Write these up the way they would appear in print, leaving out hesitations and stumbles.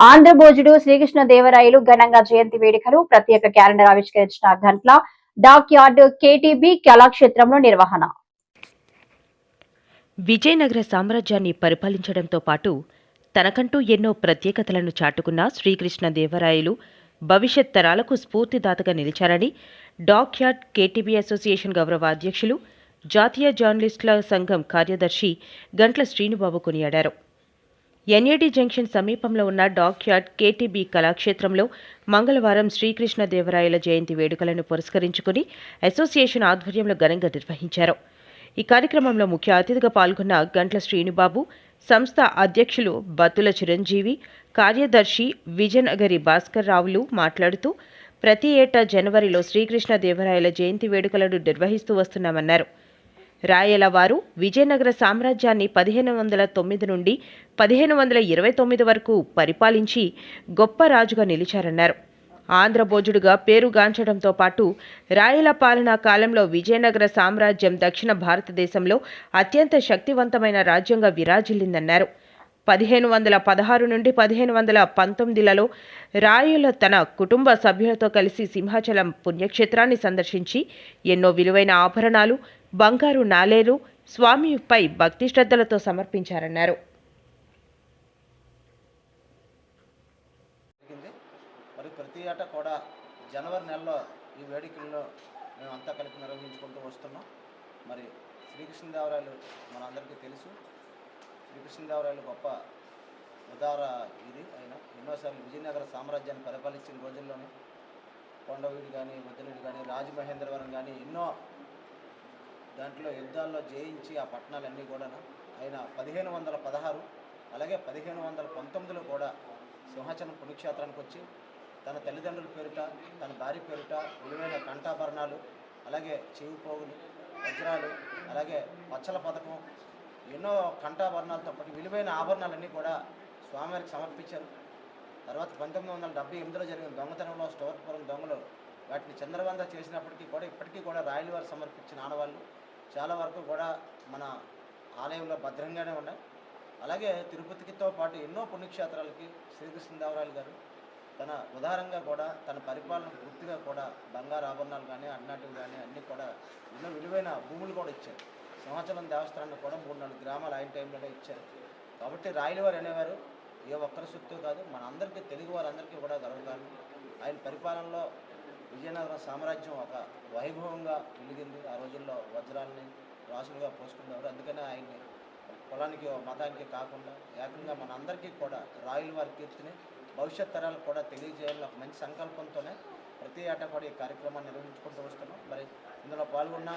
ఆంధ్రభోజుడు శ్రీకృష్ణదేవరాయలు ఘనంగా జయంతి వేడుకలు ప్రత్యేక క్యాలెండర్ ఆవిష్కరించిన గంట్ల డాక్ యార్డ్ కేటీబీ కళాక్షేత్రంలో నిర్వహణ. విజయనగర సామ్రాజ్యాన్ని పరిపాలించడంతో పాటు తనకంటూ ఎన్నో ప్రత్యేకతలను చాటుకున్న శ్రీకృష్ణదేవరాయలు భవిష్యత్ తరాలకు స్ఫూర్తిదాతగా నిలిచారని డాక్ యార్డ్ కేటీబీ అసోసియేషన్ గౌరవ అధ్యక్షులు, జాతీయ జర్నలిస్టుల సంఘం కార్యదర్శి గంట్ల శ్రీనుబాబు కొనియాడారు. ఎన్ఏడి జంక్షన్ సమీపంలో ఉన్న డాక్ యార్డ్ కేటీబీ కళాక్షేత్రంలో మంగళవారం శ్రీకృష్ణదేవరాయల జయంతి వేడుకలను పురస్కరించుకుని అసోసియేషన్ ఆధ్వర్యంలో ఘనంగా నిర్వహించారు. ఈ కార్యక్రమంలో ముఖ్య అతిథిగా పాల్గొన్న గంట్ల శ్రీనుబాబు, సంస్థ అధ్యక్షులు బత్తుల చిరంజీవి, కార్యదర్శి విజయనగరి భాస్కర్ రావులు మాట్లాడుతూ ప్రతి ఏటా జనవరిలో శ్రీకృష్ణదేవరాయల జయంతి వేడుకలను నిర్వహిస్తూ వస్తున్నామన్నారు. రాయల వారు విజయనగర సామ్రాజ్యాన్ని 1509 నుండి 1529 వరకు పరిపాలించి గొప్ప రాజుగా నిలిచారన్నారు. ఆంధ్రభోజుడుగా పేరుగాంచడంతో పాటు రాయల పాలనా కాలంలో విజయనగర సామ్రాజ్యం దక్షిణ భారతదేశంలో అత్యంత శక్తివంతమైన రాజ్యంగా విరాజిల్లిందన్నారు. 1516 నుండి 1519లలో రాయల తన కుటుంబ సభ్యులతో కలిసి సింహాచలం పుణ్యక్షేత్రాన్ని సందర్శించి ఎన్నో విలువైన ఆభరణాలు, బంగారు నాలేరు స్వామిపై భక్తి శ్రద్ధలతో సమర్పించారన్నారు. మరి ప్రతి ఏటా కూడా జనవరి నెలలో ఈ వేడుకల్లో మేము అంతా కలిపి నిర్వహించుకుంటూ వస్తున్నాం. మరి శ్రీకృష్ణదేవరాయలు మన అందరికీ తెలుసు. శ్రీకృష్ణదేవరాయలు గొప్ప ఉదార ఇది. ఆయన ఎన్నోసార్లు విజయనగర సామ్రాజ్యాన్ని పరిపాలించిన రోజుల్లోనే కొండవీడు కానీ, ముద్దలూరు కానీ, రాజమహేంద్రవరం కానీ ఎన్నో దాంట్లో యుద్ధాల్లో జయించి ఆ పట్టణాలన్నీ కూడా ఆయన 1516 అలాగే 1519లో కూడా సింహాచలం పుణ్యక్షేత్రానికి వచ్చి తన తల్లిదండ్రుల పేరిట, తన భార్య పేరిట విలువైన కంఠాభరణాలు, అలాగే చెవి పోగులు, వజ్రాలు, అలాగే పచ్చల పథకం, ఎన్నో కంఠాభరణాలతో పాటు విలువైన ఆభరణాలన్నీ కూడా స్వామివారికి సమర్పించారు. తర్వాత 1978లో జరిగిన దొంగతనంలో స్టోర్పురం దొంగలు వాటిని చంద్రవంద చేసినప్పటికీ కూడా ఇప్పటికీ కూడా రాయల వారు సమర్పించిన ఆనవాళ్ళు చాలా వరకు కూడా మన ఆలయంలో భద్రంగానే ఉన్నాయి. అలాగే తిరుపతితో పాటు ఎన్నో పుణ్యక్షేత్రాలకి శ్రీకృష్ణదేవరాయలు గారు తన ఉదారంగా కూడా తన పరిపాలన పూర్తిగా కూడా బంగారు ఆభరణాలు కానీ, అన్నాటివి కానీ అన్నీ కూడా ఎన్నో విలువైన భూములు కూడా ఇచ్చారు. సింహాచలం దేవస్థానాన్ని కూడా 3-4 గ్రామాలు ఆయన టైంలోనే ఇచ్చారు. కాబట్టి రాయలవారు అనేవారు ఏ ఒక్కరి సొత్తు కాదు, మన అందరికీ, తెలుగు వారందరికీ కూడా గర్వకారణం. ఆయన పరిపాలనలో విజయనగరం సామ్రాజ్యం ఒక వైభవంగా వెలిగింది. ఆ రోజుల్లో వజ్రాలని రాసులుగా పోసుకునేవారు. అందుకనే ఆయన్ని కులానికి, మతానికి కాకుండా ఏకంగా మన అందరికీ కూడా రాయల వారి కీర్తిని భవిష్యత్ తరాలకు కూడా తెలియజేయాలని ఒక మంచి సంకల్పంతోనే ప్రతి ఏటా కూడా ఈ కార్యక్రమాన్ని నిర్వహించుకుంటూ వస్తున్నాం. మరి ఇందులో పాల్గొన్న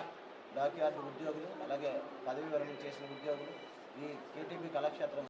డాక్ యార్డ్ ఉద్యోగులు, అలాగే పదవి విరమణ చేసిన ఉద్యోగులు, ఈ కేటీబీ కళాక్షేత్రం